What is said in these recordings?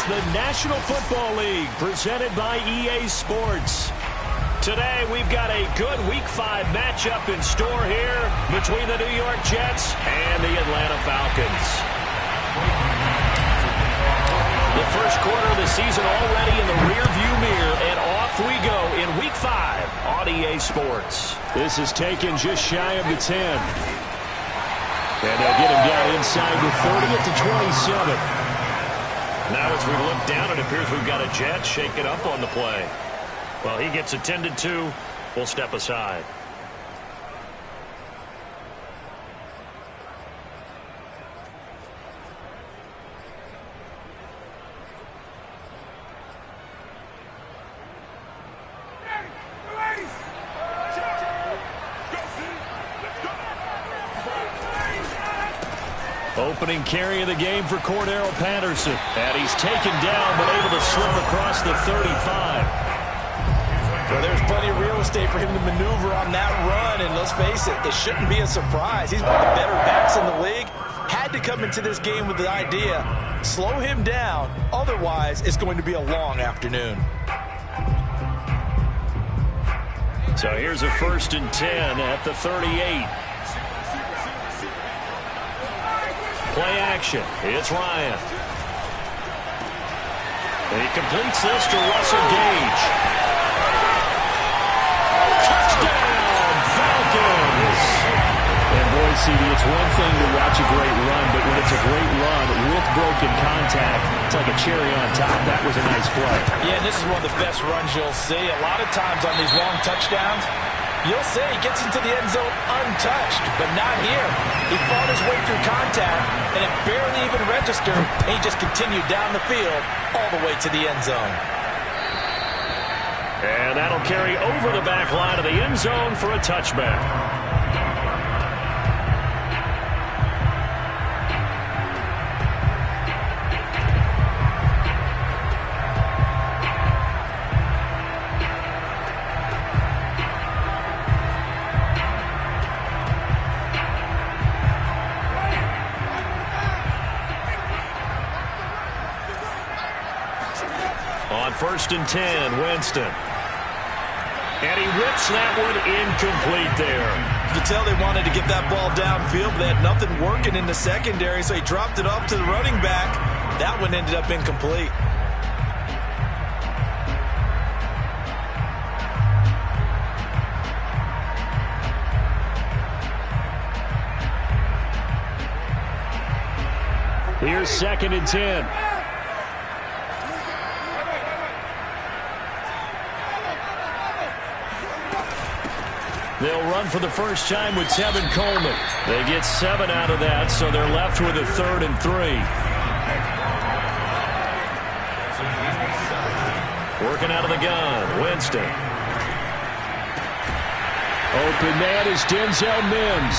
It's the National Football League presented by EA Sports. Today we've got a good Week 5 matchup in store here between the New York Jets and the Atlanta Falcons. The first quarter of the season already in the rearview mirror, and off we go in Week 5 on EA Sports. This is taken just shy of the 10. And they'll get him down inside the 30 at the 27. Now as we look down, it appears we've got a Jet shaking up on the play. Well, he gets attended to. We'll step aside. Opening carry of the game for Cordero Patterson. And he's taken down, but able to slip across the 35. Well, there's plenty of real estate for him to maneuver on that run. And let's face it, it shouldn't be a surprise. He's one of the better backs in the league. Had to come into this game with the idea, slow him down. Otherwise, it's going to be a long afternoon. So here's a 1st and 10 at the 38. Play action. It's Ryan. He completes this to Russell Gage. Touchdown, Falcons! And boy, CD, it's one thing to watch a great run, but when it's a great run with broken contact, it's like a cherry on top. That was a nice play. Yeah, and this is one of the best runs you'll see. A lot of times on these long touchdowns, you'll say he gets into the end zone untouched, but not here. He fought his way through contact, and it barely even registered, and he just continued down the field all the way to the end zone. And that'll carry over the back line of the end zone for a touchback. On 1st and 10, Winston. And he rips that one incomplete there. You can tell they wanted to get that ball downfield, but they had nothing working in the secondary, so he dropped it off to the running back. That one ended up incomplete. Here's 2nd and 10. They'll run for the first time with Tevin Coleman. They get 7 out of that, so they're left with a 3rd and 3. Working out of the gun, Winston. Open man is Denzel Mims.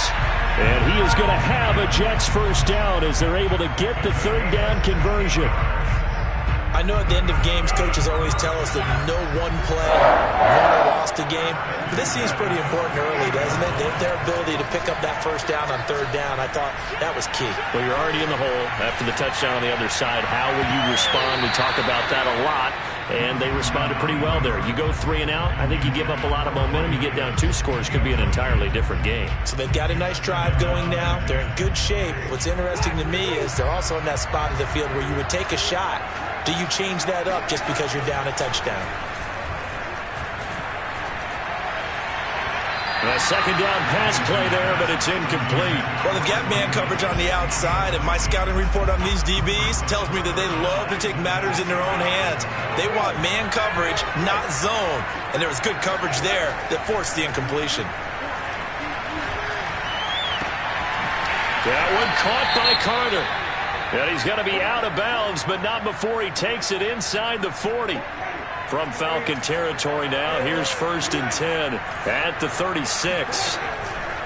And he is going to have a Jets first down as they're able to get the 3rd down conversion. I know at the end of games, coaches always tell us that no one play won or lost a game. But this seems pretty important early, doesn't it? Their ability to pick up that first down on 3rd down, I thought that was key. Well, you're already in the hole after the touchdown on the other side. How will you respond? We talk about that a lot, and they responded pretty well there. You go 3 and out, I think you give up a lot of momentum. You get down 2 scores, could be an entirely different game. So they've got a nice drive going now. They're in good shape. What's interesting to me is they're also in that spot of the field where you would take a shot. Do you change that up just because you're down a touchdown? A 2nd down pass play there, but it's incomplete. Well, they've got man coverage on the outside, and my scouting report on these DBs tells me that they love to take matters in their own hands. They want man coverage, not zone. And there was good coverage there that forced the incompletion. That one caught by Carter. And he's going to be out of bounds, but not before he takes it inside the 40. From Falcon territory now, here's 1st and 10 at the 36.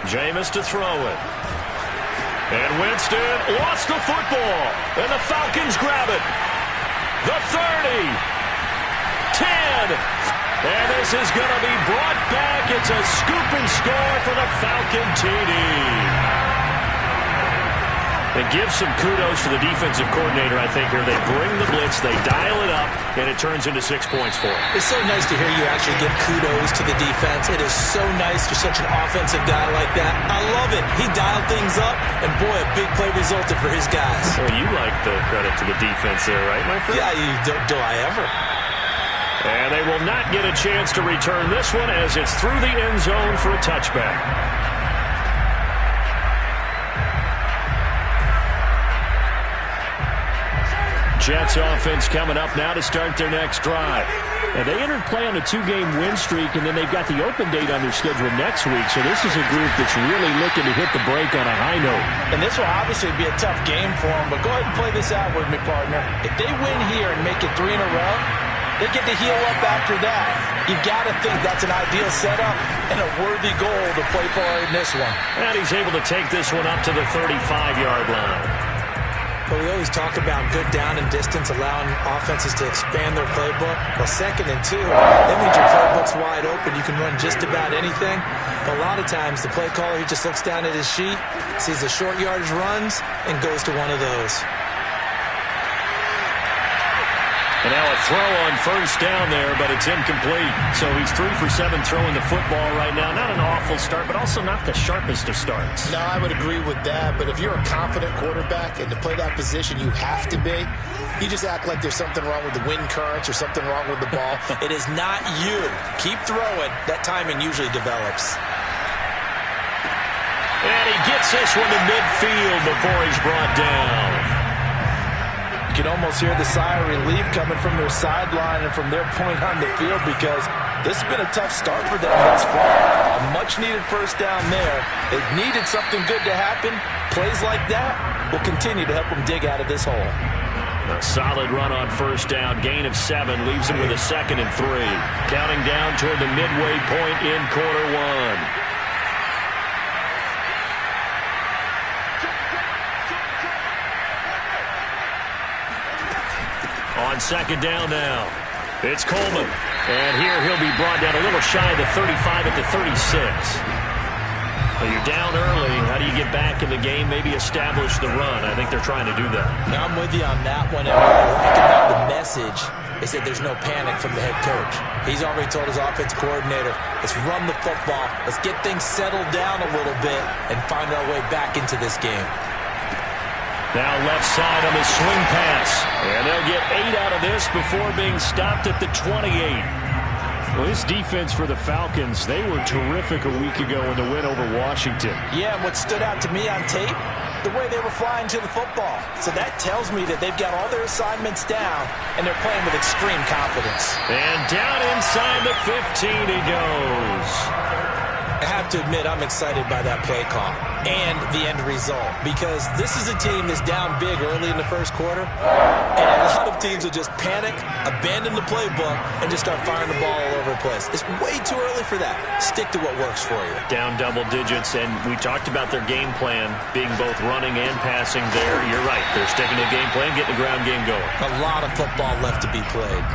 Jameis to throw it. And Winston lost the football, and the Falcons grab it. The 30, 10, and this is going to be brought back. It's a scoop and score for the Falcon TD. And give some kudos to the defensive coordinator, I think, here. They bring the blitz, they dial it up, and it turns into 6 points for them. It's so nice to hear you actually give kudos to the defense. It is so nice. You're such an offensive guy like that. I love it. He dialed things up, and boy, a big play resulted for his guys. Well, you like the credit to the defense there, right, my friend? Yeah, do I ever? And they will not get a chance to return this one as it's through the end zone for a touchback. Jets offense coming up now to start their next drive. And they entered play on a 2-game win streak, and then they've got the open date on their schedule next week. So this is a group that's really looking to hit the break on a high note. And this will obviously be a tough game for them, but go ahead and play this out with me, partner. If they win here and make it 3 in a row, they get to heal up after that. You got to think that's an ideal setup and a worthy goal to play for in this one. And he's able to take this one up to the 35-yard line. But we always talk about good down and distance, allowing offenses to expand their playbook. Well, 2nd and 2, that means your playbook's wide open. You can run just about anything. But a lot of times, the play caller, he just looks down at his sheet, sees the short yardage runs, and goes to one of those. And now a throw on first down there, but it's incomplete. So he's 3 for 7 throwing the football right now. Not an awful start, but also not the sharpest of starts. No, I would agree with that. But if you're a confident quarterback and to play that position, you have to be. You just act like there's something wrong with the wind currents or something wrong with the ball. It is not you. Keep throwing. That timing usually develops. And he gets this one to midfield before he's brought down. You can almost hear the sigh of relief coming from their sideline and from their point on the field, because this has been a tough start for them thus far. A much-needed first down there. They've needed something good to happen. Plays like that will continue to help them dig out of this hole. A solid run on first down. Gain of 7 leaves him with a 2nd and 3. Counting down toward the midway point in quarter 1. On 2nd down now, it's Coleman. And here he'll be brought down a little shy of the 35 at the 36. Well, you're down early. How do you get back in the game, maybe establish the run? I think they're trying to do that. Now, I'm with you on that one. And what I like about the message is that there's no panic from the head coach. He's already told his offensive coordinator, let's run the football. Let's get things settled down a little bit and find our way back into this game. Now left side on the swing pass. And they'll get 8 out of this before being stopped at the 28. Well, this defense for the Falcons, they were terrific a week ago in the win over Washington. Yeah, and what stood out to me on tape, the way they were flying to the football. So that tells me that they've got all their assignments down, and they're playing with extreme confidence. And down inside the 15 he goes. I have to admit, I'm excited by that play call and the end result, because this is a team that's down big early in the first quarter, and a lot of teams will just panic, abandon the playbook, and just start firing the ball all over the place. It's way too early for that. Stick to what works for you. Down double digits, and we talked about their game plan being both running and passing there. You're right. They're sticking to the game plan, getting the ground game going. A lot of football left to be played.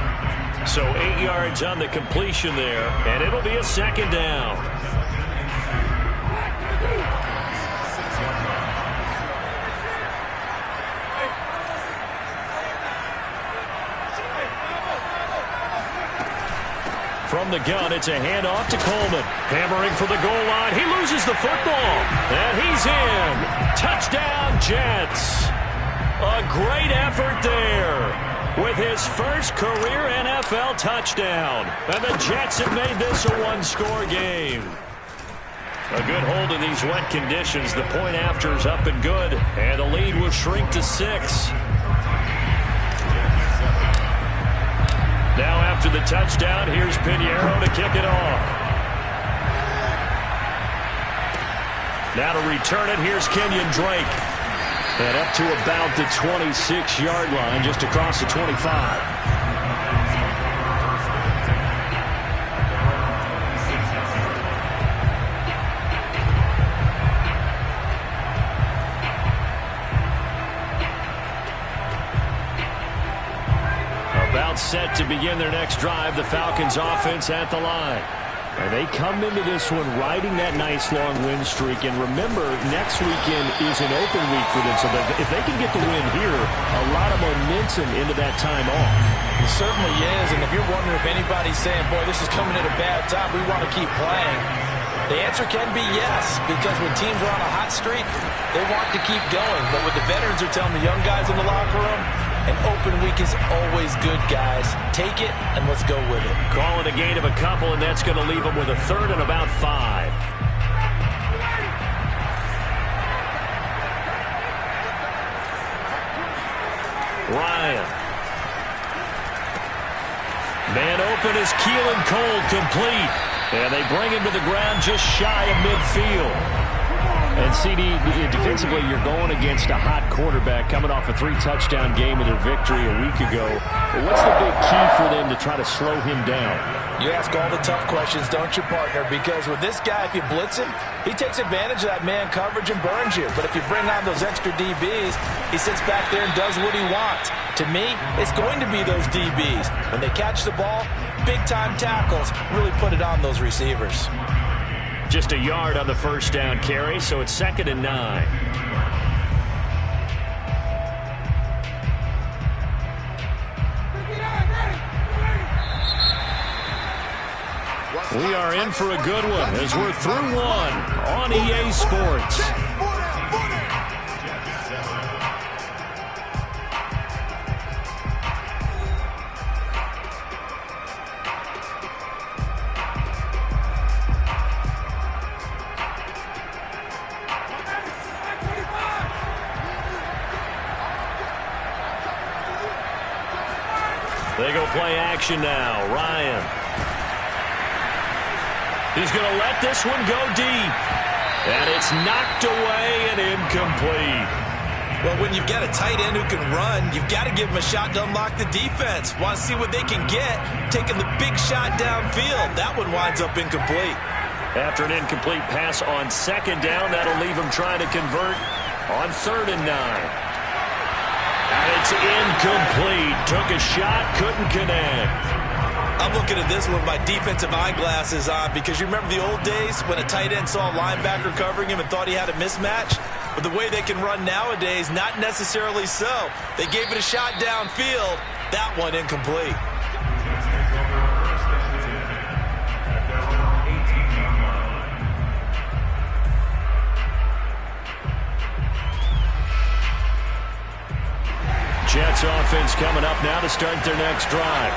So 8 yards on the completion there, and it'll be a 2nd down. From the gun, it's a handoff to Coleman. Hammering for the goal line. He loses the football. And he's in. Touchdown, Jets. A great effort there with his first career NFL touchdown. And the Jets have made this a one-score game. A good hold in these wet conditions. The point after is up and good. And the lead will shrink to 6. Now after the touchdown, here's Pinheiro to kick it off. Now to return it, here's Kenyon Drake. And up to about the 26-yard line, just across the 25. Set to begin their next drive. The Falcons offense at the line. And they come into this one riding that nice long win streak. And remember, next weekend is an open week for them. So if they can get the win here, a lot of momentum into that time off. It certainly is. And if you're wondering if anybody's saying, boy, this is coming at a bad time, we want to keep playing, the answer can be yes. Because when teams are on a hot streak, they want to keep going. But what the veterans are telling the young guys in the locker room, an open week is always good, guys. Take it, and let's go with it. Calling a gain of a couple, and that's going to leave them with a third and about 5. Ryan. Man open is Keelan Cole, complete. And they bring him to the ground just shy of midfield. And CD, defensively, you're going against a hot quarterback coming off a 3-touchdown game in their victory a week ago. What's the big key for them to try to slow him down? You ask all the tough questions, don't you, partner? Because with this guy, if you blitz him, he takes advantage of that man coverage and burns you. But if you bring on those extra DBs, he sits back there and does what he wants. To me, it's going to be those DBs. When they catch the ball, big-time tackles really put it on those receivers. Just a yard on the first down carry, so it's 2nd and 9. We are in for a good one as we're through one on EA Sports. They go play action now. Ryan. He's going to let this one go deep. And it's knocked away and incomplete. Well, when you've got a tight end who can run, you've got to give him a shot to unlock the defense. Want to see what they can get, taking the big shot downfield. That one winds up incomplete. After an incomplete pass on 2nd down, that'll leave him trying to convert on 3rd and 9. And it's incomplete. Took a shot, couldn't connect. I'm looking at this one with my defensive eyeglasses on because you remember the old days when a tight end saw a linebacker covering him and thought he had a mismatch? But the way they can run nowadays, not necessarily so. They gave it a shot downfield. That one incomplete. Jets offense coming up now to start their next drive.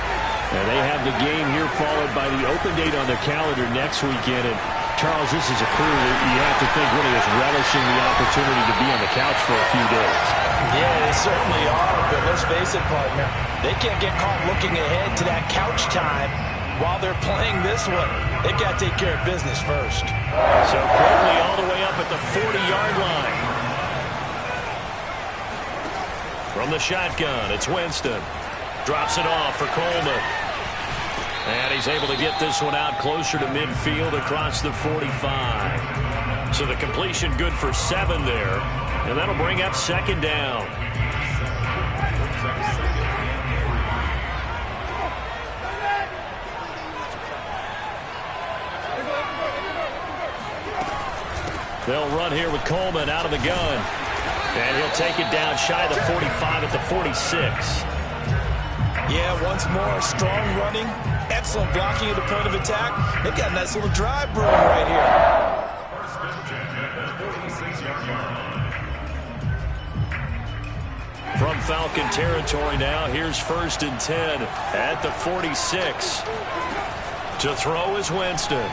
And they have the game here followed by the open date on their calendar next weekend. And Charles, this is a crew that you have to think really is relishing the opportunity to be on the couch for a few days. Yeah, they certainly are. But let's face it, partner, they can't get caught looking ahead to that couch time while they're playing this one. They've got to take care of business first. So quickly all the way up at the 40-yard line. From the shotgun, it's Winston. Drops it off for Coleman. And he's able to get this one out closer to midfield across the 45. So the completion good for 7 there. And that'll bring up 2nd down. They'll run here with Coleman out of the gun. And he'll take it down shy of the 45 at the 46. Yeah, once more, strong running, excellent blocking at the point of attack. They've got a nice little drive brewing right here. From Falcon territory now, here's 1st and 10 at the 46. To throw is Winston.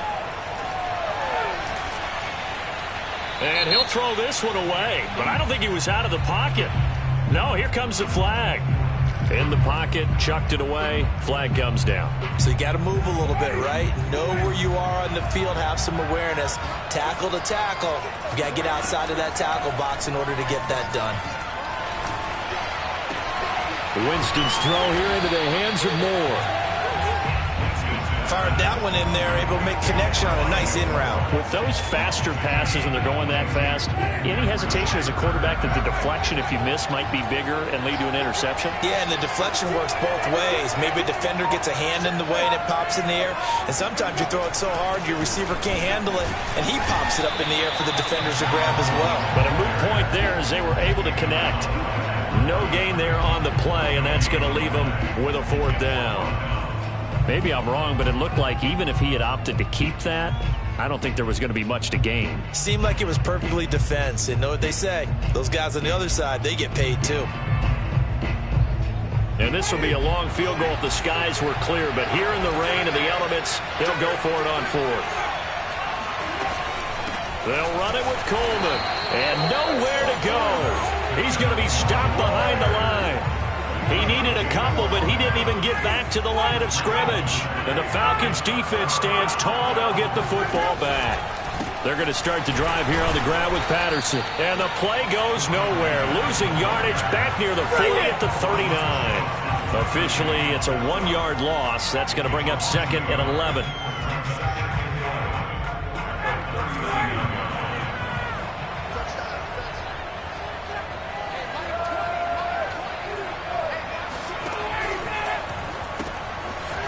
And he'll throw this one away, but I don't think he was out of the pocket. No, here comes the flag. In the pocket, chucked it away, flag comes down. So you got to move a little bit, right? Know where you are on the field, have some awareness. Tackle to tackle. You got to get outside of that tackle box in order to get that done. Winston's throw here into the hands of Moore. fired that one in there, able to make connection on a nice in route. With those faster passes when they're going that fast, any hesitation as a quarterback that the deflection, if you miss, might be bigger and lead to an interception? Yeah, and the deflection works both ways. Maybe a defender gets a hand in the way and it pops in the air, and sometimes you throw it so hard your receiver can't handle it, and he pops it up in the air for the defenders to grab as well. But a moot point there as they were able to connect. No gain there on the play, and that's going to leave them with a 4th down. Maybe I'm wrong, but it looked like even if he had opted to keep that, I don't think there was going to be much to gain. Seemed like it was perfectly defense, and know what they say. Those guys on the other side, they get paid too. And this will be a long field goal if the skies were clear, but here in the rain and the elements, they'll go for it on 4th. They'll run it with Coleman, and nowhere to go. He's going to be stopped behind the line. He needed a couple, but he didn't even get back to the line of scrimmage. And the Falcons' defense stands tall. They'll get the football back. They're going to start the drive here on the ground with Patterson. And the play goes nowhere. Losing yardage back near the 40 at the 39. Officially, it's a 1-yard loss. That's going to bring up 2nd and 11.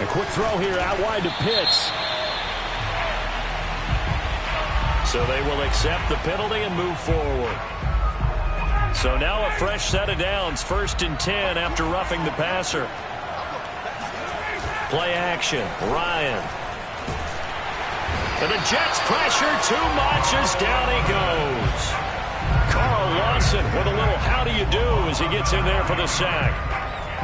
A quick throw here out wide to Pitts. So they will accept the penalty and move forward. So now a fresh set of downs. 1st and 10 after roughing the passer. Play action. Ryan. And the Jets pressure too much as down he goes. Carl Lawson with a little how do you do as he gets in there for the sack.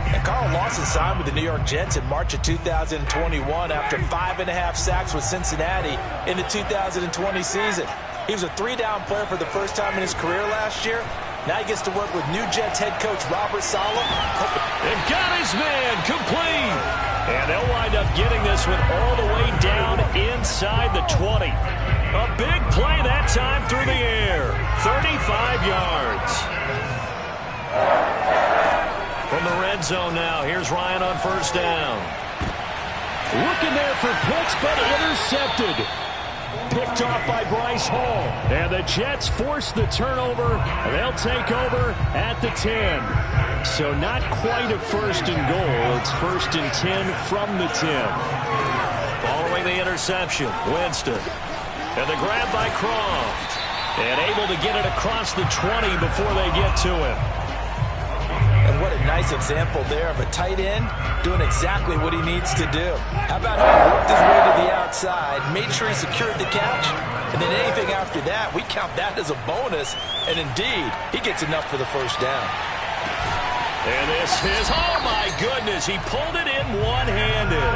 And Carl Lawson signed with the New York Jets in March of 2021 after 5.5 sacks with Cincinnati in the 2020 season. He was a 3-down player for the first time in his career last year. Now he gets to work with new Jets head coach Robert Saleh. And got his man complete. And they'll wind up getting this one all the way down inside the 20. A big play that time through the air. 35 yards. From the red zone now, here's Ryan on 1st down. Looking there for Pitts, but intercepted. Picked off by Bryce Hall. And the Jets force the turnover. They'll take over at the 10. So not quite a 1st and goal. It's 1st and 10 from the 10. Following the interception, Winston. And the grab by Croft. And able to get it across the 20 before they get to him. And what a nice example there of a tight end doing exactly what he needs to do. How about how he worked his way to the outside, made sure he secured the catch, and then anything after that, we count that as a bonus. And indeed, he gets enough for the 1st down. And this is, oh my goodness, he pulled it in one-handed.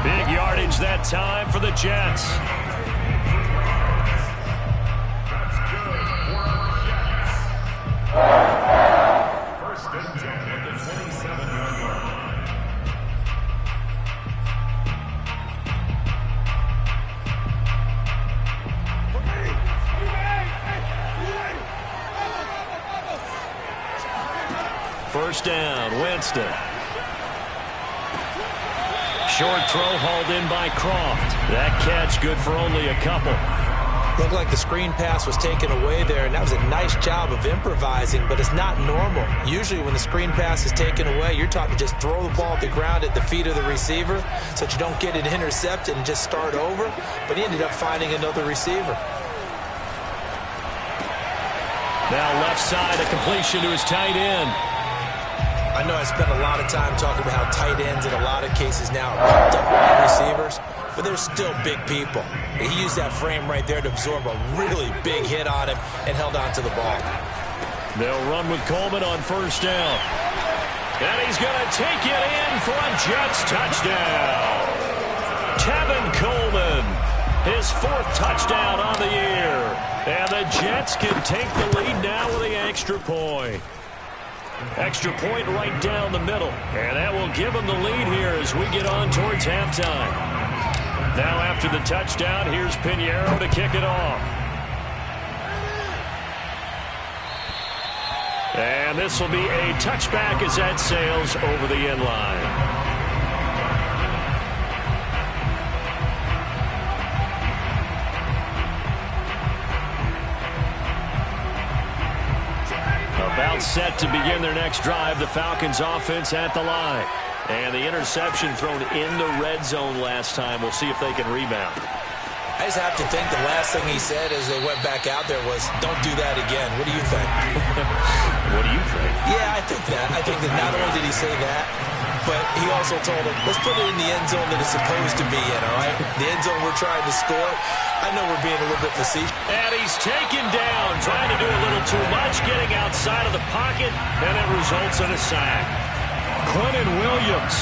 Big yardage that time for the Jets. First down, Winston. Short throw hauled in by Croft. That catch good for only a couple. Looked like the screen pass was taken away there, and that was a nice job of improvising, but it's not normal. Usually when the screen pass is taken away, you're taught to just throw the ball at the ground at the feet of the receiver so that you don't get it intercepted and just start over, but he ended up finding another receiver. Now left side, a completion to his tight end. I know I spent a lot of time talking about how tight ends in a lot of cases now are pumped up wide receivers, but they're still big people. He used that frame right there to absorb a really big hit on him and held on to the ball. They'll run with Coleman on 1st down. And he's going to take it in for a Jets touchdown. Tevin Coleman, his 4th touchdown on the year. And the Jets can take the lead now with the extra point. Extra point right down the middle. And that will give them the lead here as we get on towards halftime. Now after the touchdown, here's Pinheiro to kick it off. And this will be a touchback as that sails over the end line. set to begin their next drive. The Falcons offense at the line. And the interception thrown in the red zone last time. We'll see if they can rebound. I just have to think the last thing he said as they went back out there was, don't do that again. What do you think? What do you think? Yeah, I think that. I think that not only did he say that, but he also told him, let's put it in the end zone that it's supposed to be in, all right? The end zone we're trying to score. I know we're being a little bit facetious. And he's taken down, trying to do a little too much, getting outside of the pocket, and it results in a sack. Quentin Williams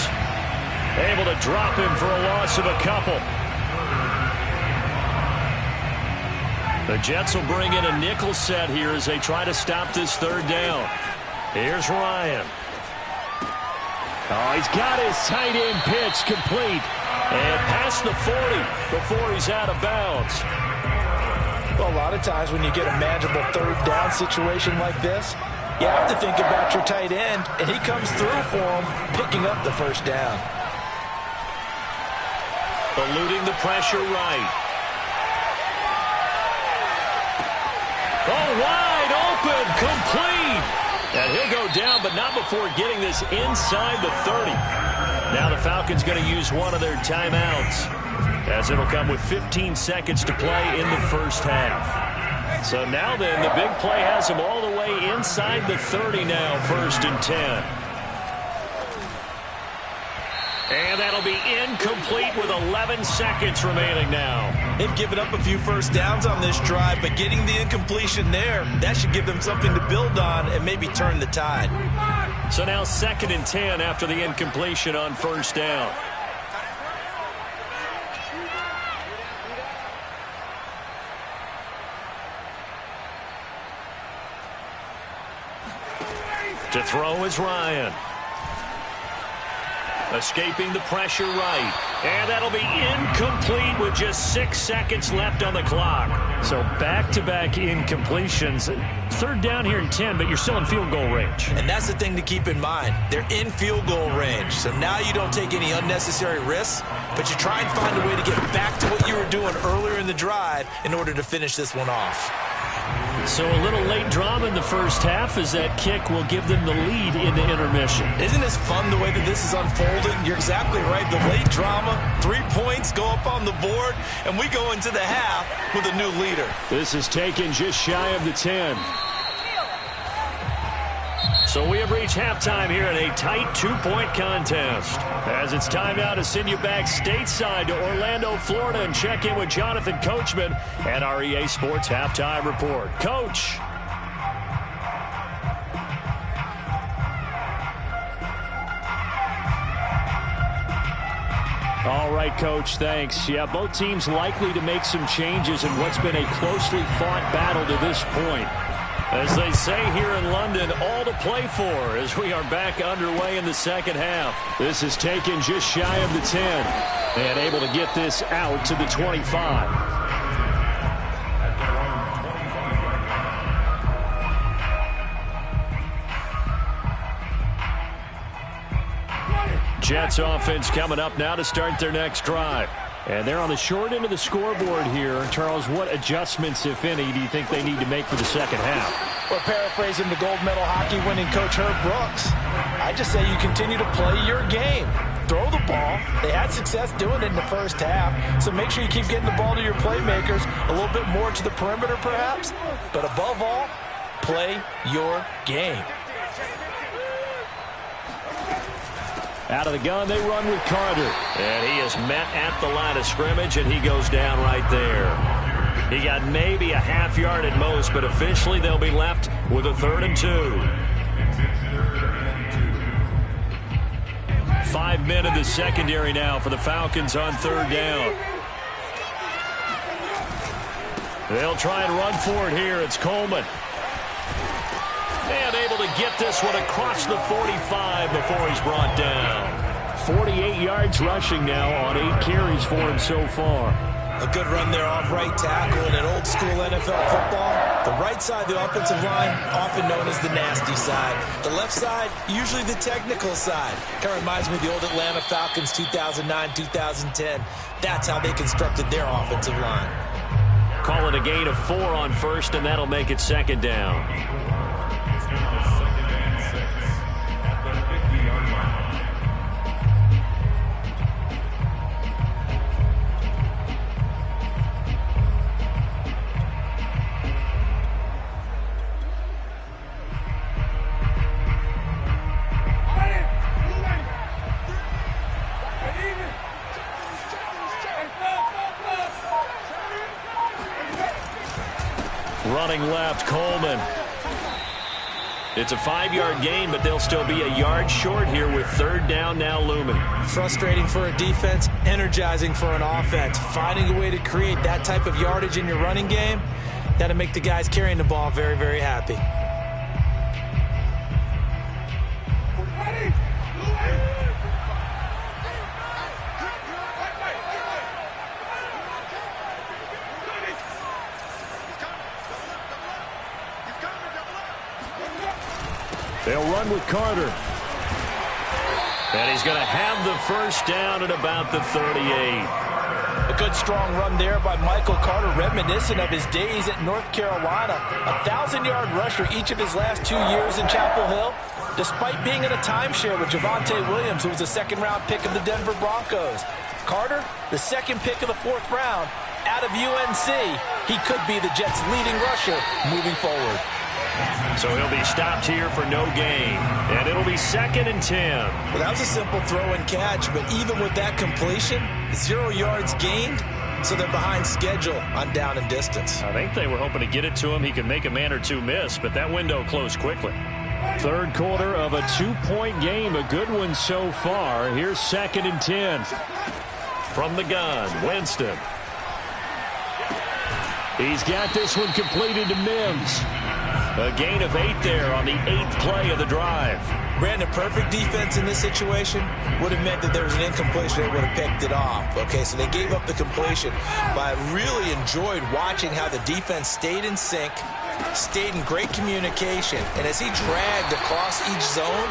able to drop him for a loss of a couple. The Jets will bring in a nickel set here as they try to stop this third down. Here's Ryan. Oh, he's got his tight end pitch complete. And past the 40 before he's out of bounds. Well, a lot of times when you get a manageable third down situation like this, you have to think about your tight end, and he comes through for him, picking up the first down. Eluding the pressure right. Oh, wide open, complete. And he'll go down, but not before getting this inside the 30. Now the Falcons going to use one of their timeouts, as it'll come with 15 seconds to play in the first half. So now then, the big play has them all the way inside the 30 now, 1st and 10. And that'll be incomplete with 11 seconds remaining now. They've given up a few first downs on this drive, but getting the incompletion there, that should give them something to build on and maybe turn the tide. So now 2nd and 10 after the incompletion on 1st down. To throw is Ryan. Escaping the pressure right. And that'll be incomplete with just 6 seconds left on the clock. So back-to-back incompletions. 3rd down here and 10, but you're still in field goal range. And that's the thing to keep in mind. They're in field goal range. So now you don't take any unnecessary risks, but you try and find a way to get back to what you were doing earlier in the drive in order to finish this one off. So a little late drama in the first half as that kick will give them the lead in the intermission. Isn't this fun the way that this is unfolding? You're exactly right. The late drama, 3 points go up on the board, and we go into the half with a new leader. This is taken just shy of the 10. So we have reached halftime here in a tight 2-point contest. As it's time now to send you back stateside to Orlando, Florida, and check in with Jonathan Coachman at our EA Sports Halftime Report. Coach. All right, Coach, thanks. Yeah, both teams likely to make some changes in what's been a closely fought battle to this point. As they say here in London, all to play for as we are back underway in the second half. This is taken just shy of the 10 and able to get this out to the 25. Jets offense coming up now to start their next drive. And they're on the short end of the scoreboard here. Charles, what adjustments, if any, do you think they need to make for the second half? Well, paraphrasing the gold medal hockey winning coach Herb Brooks, I just say you continue to play your game. Throw the ball. They had success doing it in the first half, so make sure you keep getting the ball to your playmakers, a little bit more to the perimeter perhaps, but above all, play your game. Out of the gun, they run with Carter. And he is met at the line of scrimmage, and he goes down right there. He got maybe a half yard at most, but officially they'll be left with a 3rd and 2. 5 men in the secondary now for the Falcons on 3rd down. They'll try and run for it here. It's Coleman. And able to get this one across the 45 before he's brought down. 48 yards rushing now on 8 carries for him so far. A good run there off right tackle in an old school NFL football. The right side of the offensive line, often known as the nasty side. The left side, usually the technical side. Kind of reminds me of the old Atlanta Falcons 2009-2010. That's how they constructed their offensive line. Call it a gain of 4 on 1st, and that'll make it 2nd down. Running left, Coleman. It's a 5-yard gain, but they'll still be a yard short here with third down now looming. Frustrating for a defense, energizing for an offense. Finding a way to create that type of yardage in your running game, that'll make the guys carrying the ball very, very happy. They'll run with Carter. And he's going to have the first down at about the 38. A good strong run there by Michael Carter, reminiscent of his days at North Carolina. A 1,000-yard rusher each of his last 2 years in Chapel Hill, despite being in a timeshare with Javonte Williams, who was a second-round pick of the Denver Broncos. Carter, the second pick of the 4th round, out of UNC. He could be the Jets' leading rusher moving forward. So he'll be stopped here for no gain. And it'll be 2nd and 10. Well, that was a simple throw and catch, but even with that completion, 0 yards gained, so they're behind schedule on down and distance. I think they were hoping to get it to him. He could make a man or two miss, but that window closed quickly. Third quarter of a 2-point game. A good one so far. Here's 2nd and 10. From the gun, Winston. He's got this one completed to Mims. A gain of 8 there on the 8th play of the drive. Brandon, perfect defense in this situation would have meant that there was an incompletion. They would have picked it off. Okay, so they gave up the completion. But I really enjoyed watching how the defense stayed in sync, stayed in great communication. And as he dragged across each zone,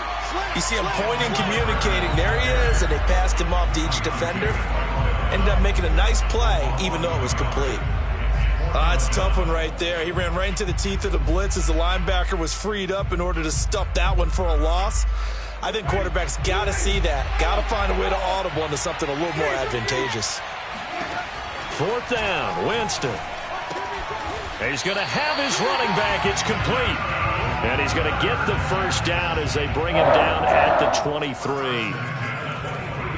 you see him pointing, communicating. There he is, and they passed him off to each defender. Ended up making a nice play, even though it was complete. It's a tough one right there. He ran right into the teeth of the blitz as the linebacker was freed up in order to stuff that one for a loss. I think quarterbacks got to see that. Got to find a way to audible into something a little more advantageous. 4th down, Winston. He's going to have his running back. It's complete. And he's going to get the first down as they bring him down at the 23.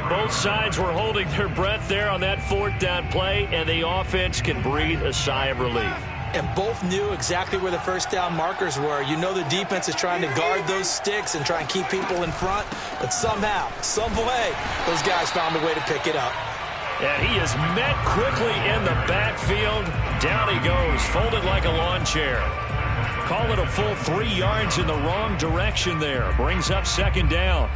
Both sides were holding their breath there on that 4th down play, and the offense can breathe a sigh of relief. And both knew exactly where the first down markers were. You know the defense is trying to guard those sticks and try and keep people in front, but somehow, some way, those guys found a way to pick it up. And he is met quickly in the backfield. Down he goes, folded like a lawn chair. Call it a full 3 yards in the wrong direction there. Brings up 2nd down.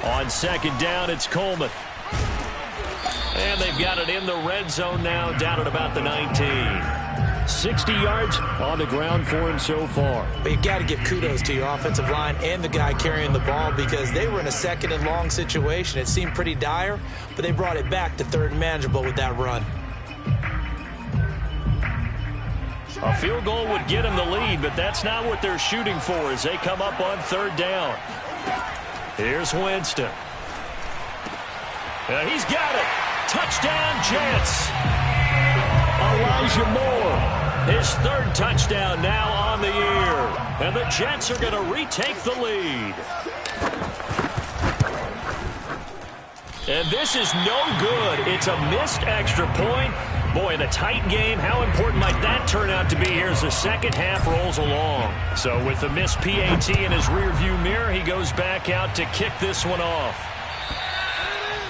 On 2nd down, it's Coleman. And they've got it in the red zone now, down at about the 19. 60 yards on the ground for him so far. But you got to give kudos to your offensive line and the guy carrying the ball, because they were in a 2nd and long situation. It seemed pretty dire, but they brought it back to 3rd and manageable with that run. A field goal would get them the lead, but that's not what they're shooting for as they come up on 3rd down. Here's Winston. He's got it. Touchdown, Jets. Elijah Moore, his 3rd touchdown now on the year. And the Jets are going to retake the lead. And this is no good. It's a missed extra point. Boy, in a tight game, how important might that turn out to be here as the second half rolls along? So with the missed PAT in his rearview mirror, he goes back out to kick this one off.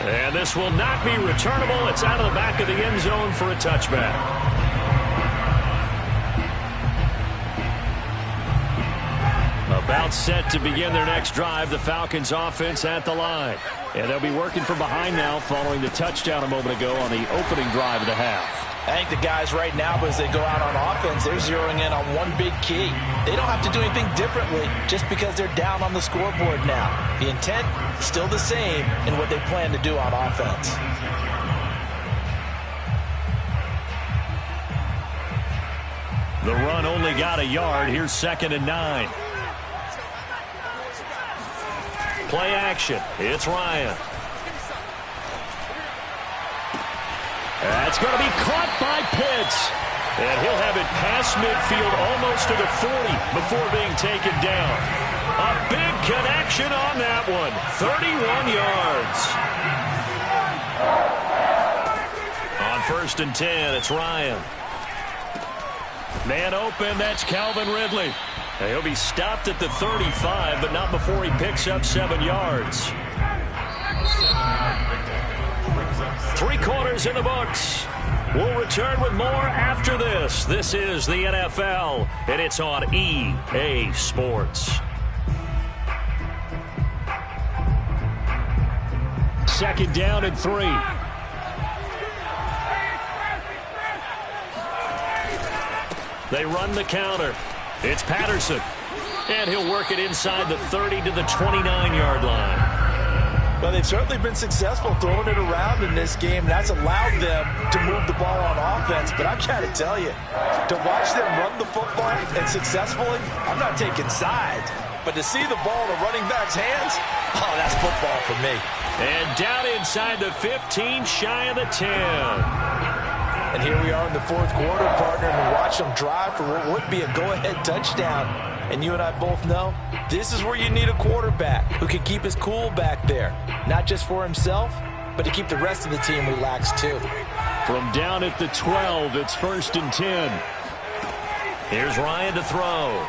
And this will not be returnable. It's out of the back of the end zone for a touchback. About set to begin their next drive, the Falcons offense at the line. And they'll be working from behind now following the touchdown a moment ago on the opening drive of the half. I think the guys right now, as they go out on offense, they're zeroing in on one big key. They don't have to do anything differently just because they're down on the scoreboard now. The intent is still the same in what they plan to do on offense. The run only got a yard. Here's 2nd and 9. Play action. It's Ryan. That's going to be caught by Pitts. And he'll have it past midfield almost to the 40 before being taken down. A big connection on that one. 31 yards. On 1st and 10, it's Ryan. Man open, that's Calvin Ridley. And he'll be stopped at the 35, but not before he picks up 7 yards. 3 quarters in the books. We'll return with more after this. This is the NFL, and it's on EA Sports. 2nd down and 3. They run the counter. It's Patterson. And he'll work it inside the 30 to the 29-yard line. Well, they've certainly been successful throwing it around in this game. That's allowed them to move the ball on offense. But I've got to tell you, to watch them run the football and successfully, I'm not taking sides. But to see the ball in the running back's hands, oh, that's football for me. And down inside the 15, shy of the 10. And here we are in the 4th quarter, partner, and watch them drive for what would be a go-ahead touchdown. And you and I both know this is where you need a quarterback who can keep his cool back there. Not just for himself, but to keep the rest of the team relaxed too. From down at the 12, it's 1st and 10. Here's Ryan to throw.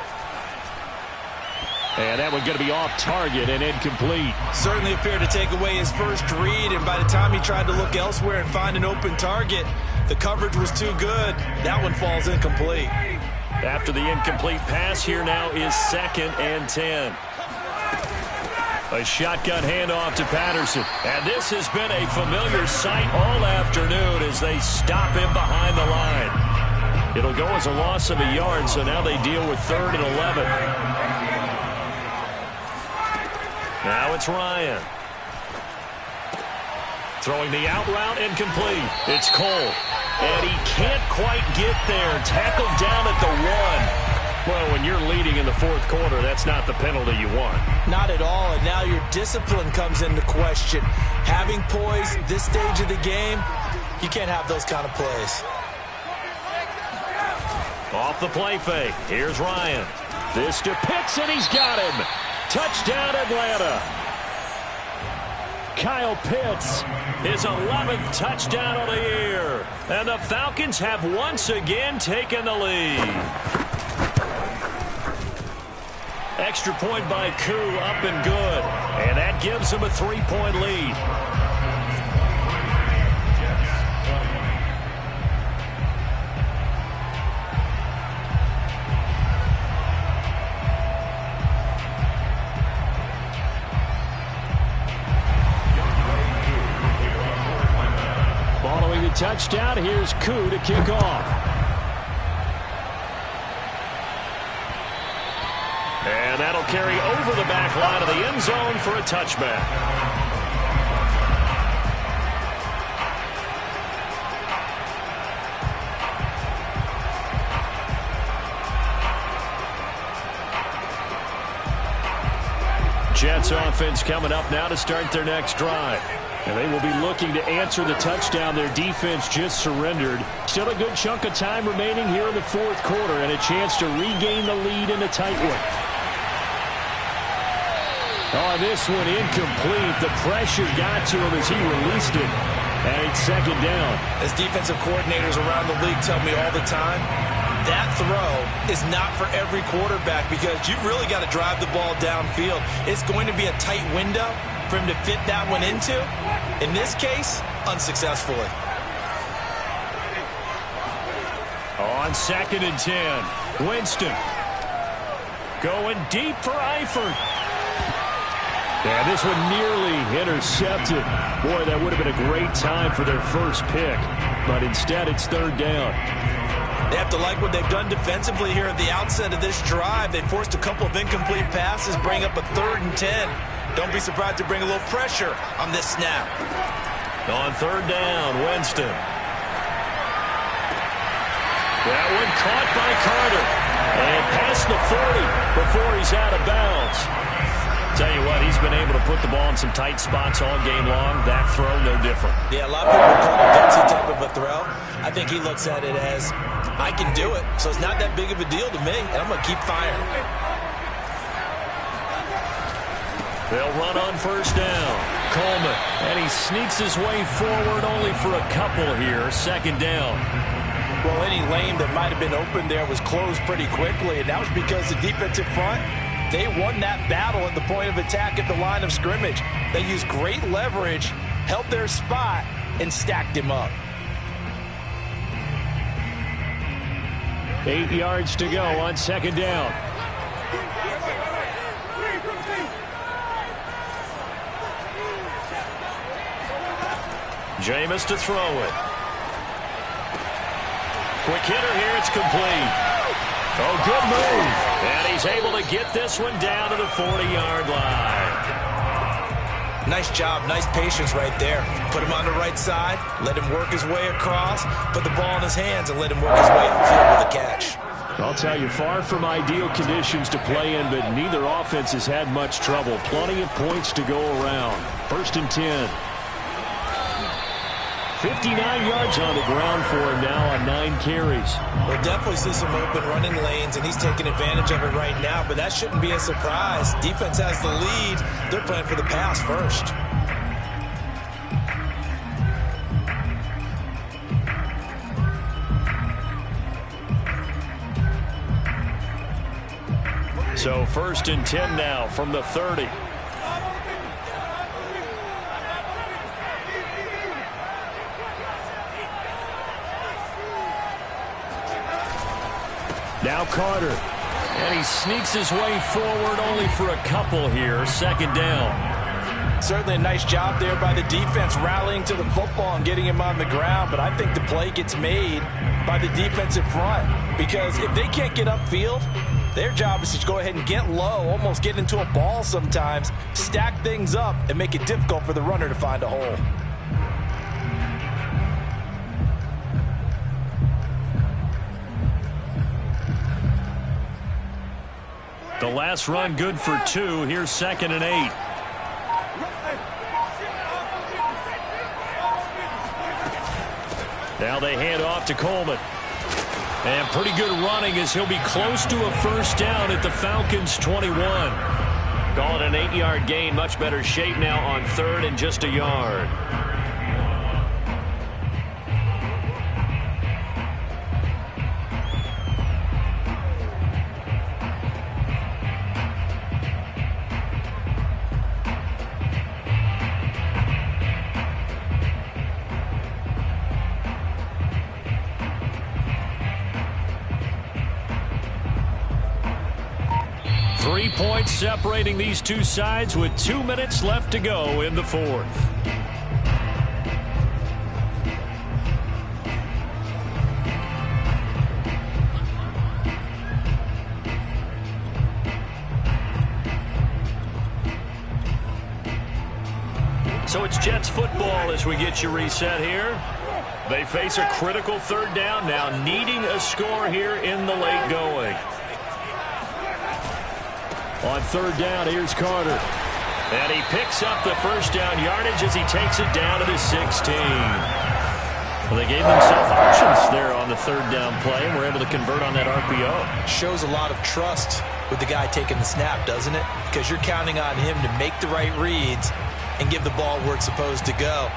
And that one going to be off target and incomplete. Certainly appeared to take away his first read, and by the time he tried to look elsewhere and find an open target, the coverage was too good. That one falls incomplete. After the incomplete pass, here now is 2nd and 10. A shotgun handoff to Patterson. And this has been a familiar sight all afternoon as they stop him behind the line. It'll go as a loss of a yard, so now they deal with 3rd and 11. Now it's Ryan. Throwing the out route incomplete. It's Cole. And he can't quite get there. Tackled down at the 1. Well, when you're leading in the 4th quarter, that's not the penalty you want. Not at all, and now your discipline comes into question. Having poise this stage of the game, you can't have those kind of plays. Off the play fake. Here's Ryan. This to Pitts, and he's got him. Touchdown, Atlanta. Kyle Pitts, his 11th touchdown of the year. And the Falcons have once again taken the lead. Extra point by Koo, up and good. And that gives them a 3-point lead. Following the touchdown, here's Koo to kick off. And that'll carry over the back line of the end zone for a touchback. Jets offense coming up now to start their next drive. And they will be looking to answer the touchdown their defense just surrendered. Still a good chunk of time remaining here in the 4th quarter and a chance to regain the lead in a tight one. On this one, incomplete. The pressure got to him as he released it. And it's 2nd down. As defensive coordinators around the league tell me all the time, that throw is not for every quarterback because you've really got to drive the ball downfield. It's going to be a tight window for him to fit that one into. In this case, unsuccessfully. On 2nd and 10, Winston going deep for Eifert. And this one nearly intercepted. Boy, that would have been a great time for their first pick. But instead, it's 3rd down. They have to like what they've done defensively here at the outset of this drive. They forced a couple of incomplete passes, bring up a 3rd and 10. Don't be surprised to bring a little pressure on this snap. On 3rd down, Winston. That one caught by Carter. And past the 40 before he's out of bounds. Tell you what, he's been able to put the ball in some tight spots all game long. That throw, no different. Yeah, a lot of people call it a gutsy type of a throw. I think he looks at it as, I can do it, so it's not that big of a deal to me, and I'm going to keep firing. They'll run on first down. Coleman, and he sneaks his way forward only for a couple here. Second down. Well, any lane that might have been open there was closed pretty quickly, and that was because the defensive front, they won that battle at the point of attack at the line of scrimmage. They used great leverage, held their spot, and stacked him up. 8 yards to go on second down. Jameis to throw it. Quick hitter here, it's complete. Oh, good move. And he's able to get this one down to the 40-yard line. Nice job, nice patience right there. Put him on the right side, let him work his way across, put the ball in his hands, and let him work his way upfield with a catch. I'll tell you, far from ideal conditions to play in, but neither offense has had much trouble. Plenty of points to go around. First and 10. 59 yards on the ground for him now on 9 carries. We'll definitely see some open running lanes, and he's taking advantage of it right now, but that shouldn't be a surprise. Defense has the lead. They're playing for the pass first. So first and 10 now from the 30. Now Carter, and he sneaks his way forward only for a couple here. Second down. Certainly a nice job there by the defense rallying to the football and getting him on the ground, but I think the play gets made by the defensive front because if they can't get upfield, their job is to go ahead and get low, almost get into a ball sometimes, stack things up, and make it difficult for the runner to find a hole. The last run good for 2. Here's second and 8. Now they hand off to Coleman. And pretty good running as he'll be close to a first down at the Falcons' 21. Call it an 8-yard gain. Much better shape now on third and just a yard. Points separating these two sides with 2 minutes left to go in the fourth. So it's Jets football as we get you reset here. They face a critical third down now, needing a score here in the late going. On third down, here's Carter. And he picks up the first down yardage as he takes it down to the 16. Well, they gave themselves options there on the third down play and were able to convert on that RPO. Shows a lot of trust with the guy taking the snap, doesn't it? Because you're counting on him to make the right reads and give the ball where it's supposed to go.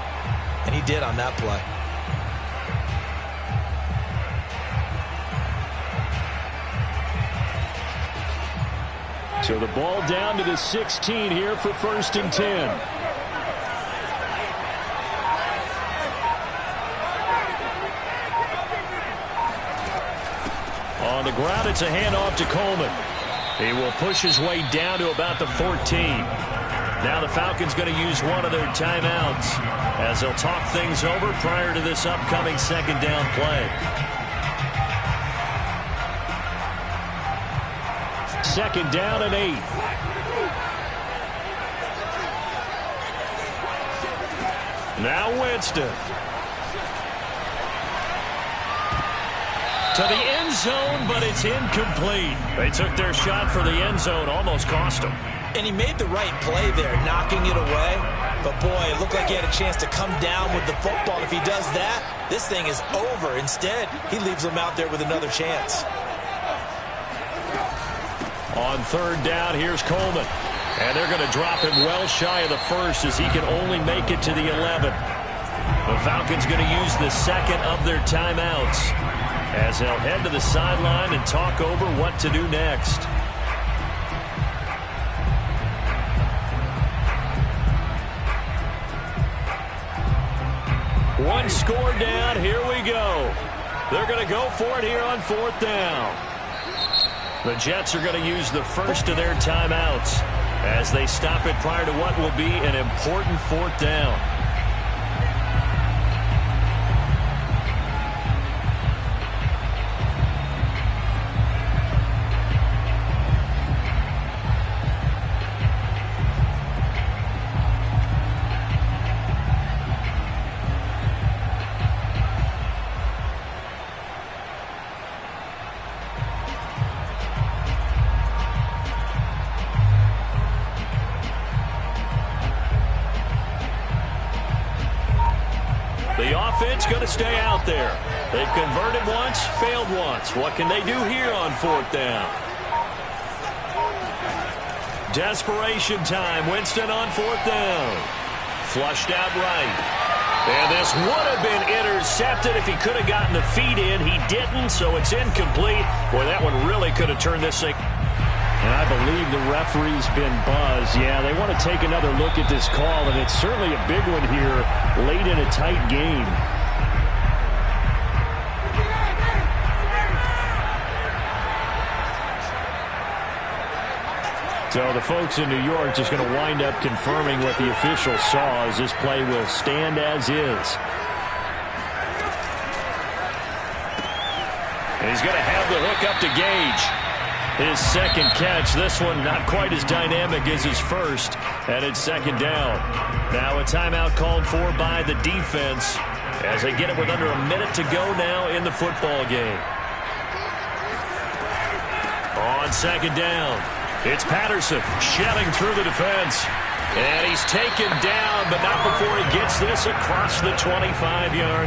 And he did on that play. So the ball down to the 16 here for first and 10. On the ground, it's a handoff to Coleman. He will push his way down to about the 14. Now the Falcons going to use one of their timeouts as they'll talk things over prior to this upcoming second down play. Second down and 8. Now Winston. To the end zone, but it's incomplete. They took their shot for the end zone, almost cost them. And he made the right play there, knocking it away. But, boy, it looked like he had a chance to come down with the football. And if he does that, this thing is over. Instead, he leaves him out there with another chance. On third down, here's Coleman. And they're going to drop him well shy of the first as he can only make it to the 11. The Falcons going to use the second of their timeouts as they'll head to the sideline and talk over what to do next. One score down. Here we go. They're going to go for it here on fourth down. The Jets are going to use the first of their timeouts as they stop it prior to what will be an important fourth down. The offense going to stay out there. They've converted once, failed once. What can they do here on fourth down? Desperation time. Winston on fourth down. Flushed out right. And this would have been intercepted if he could have gotten the feet in. He didn't, so it's incomplete. Boy, that one really could have turned this thing. And I believe the referee's been buzzed. Yeah, they want to take another look at this call, and it's certainly a big one here late in a tight game. So the folks in New York just going to wind up confirming what the official saw as this play will stand as is. And he's going to have the hook up to Gage. His second catch, this one not quite as dynamic as his first, and it's second down. Now a timeout called for by the defense as they get it with under a minute to go now in the football game. On second down, it's Patterson shelling through the defense. And he's taken down, but not before he gets this across the 25-yard